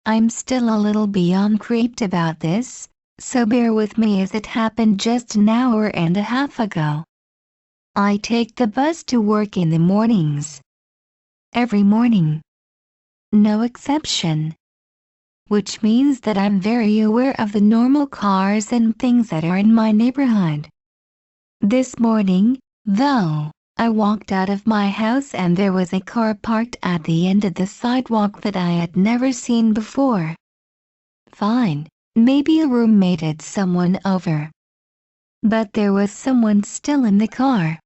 I'm still a little beyond creeped about this, so bear with me as it happened just an hour and a half ago. I take the bus to work in the mornings. Every morning. No exception. Which means that I'm very aware of the normal cars and things that are in my neighborhood. This morning, though, I walked out of my house and there was a car parked at the end of the sidewalk that I had never seen before. Fine, maybe a roommate had someone over. But there was someone still in the car.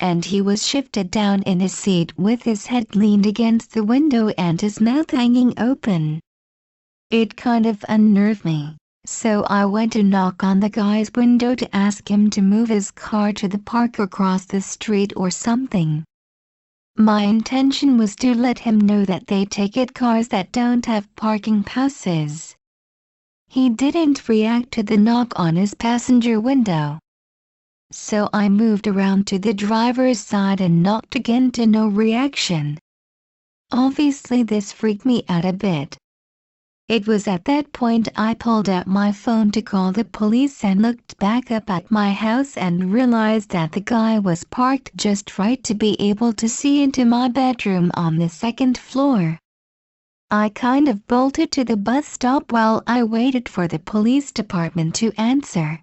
And he was shifted down in his seat with his head leaned against the window and his mouth hanging open. It kind of unnerved me, so I went to knock on the guy's window to ask him to move his car to the park across the street or something. My intention was to let him know that they ticket cars that don't have parking passes. He didn't react to the knock on his passenger window. So I moved around to the driver's side and knocked again to no reaction. Obviously this freaked me out a bit. It was at that point I pulled out my phone to call the police and looked back up at my house and realized that the guy was parked just right to be able to see into my bedroom on the second floor. I kind of bolted to the bus stop while I waited for the police department to answer.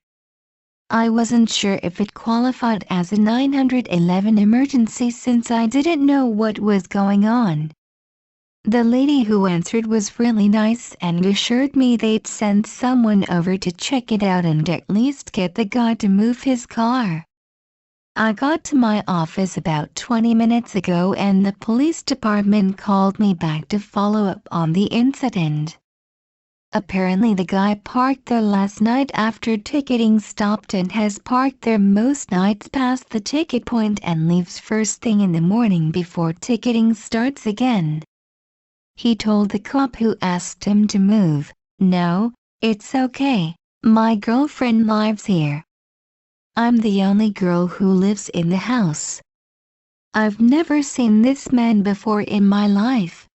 I wasn't sure if it qualified as a 911 emergency since I didn't know what was going on. The lady who answered was really nice and assured me they'd send someone over to check it out and at least get the guy to move his car. I got to my office about 20 minutes ago and the police department called me back to follow up on the incident. Apparently the guy parked there last night after ticketing stopped and has parked there most nights past the ticket point and leaves first thing in the morning before ticketing starts again. He told the cop who asked him to move, "No, it's okay, my girlfriend lives here. I'm the only girl who lives in the house. I've never seen this man before in my life."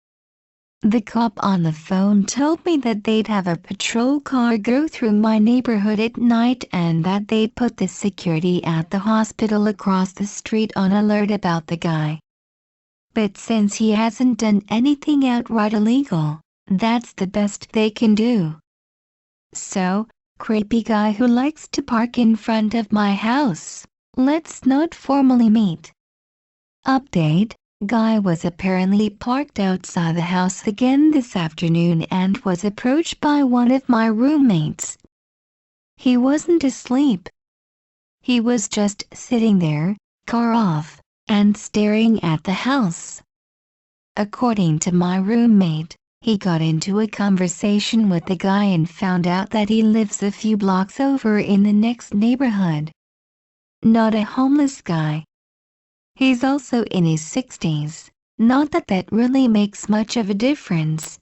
The cop on the phone told me that they'd have a patrol car go through my neighborhood at night and that they'd put the security at the hospital across the street on alert about the guy. But since he hasn't done anything outright illegal, that's the best they can do. So, creepy guy who likes to park in front of my house, let's not formally meet. Update: guy was apparently parked outside the house again this afternoon and was approached by one of my roommates. He wasn't asleep. He was just sitting there, car off, and staring at the house. According to my roommate, he got into a conversation with the guy and found out that he lives a few blocks over in the next neighborhood. Not a homeless guy. He's also in his 60s, not that that really makes much of a difference.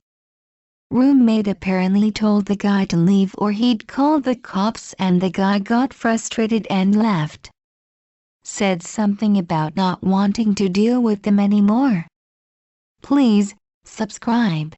Roommate apparently told the guy to leave or he'd call the cops and the guy got frustrated and left. Said something about not wanting to deal with them anymore. Please, subscribe.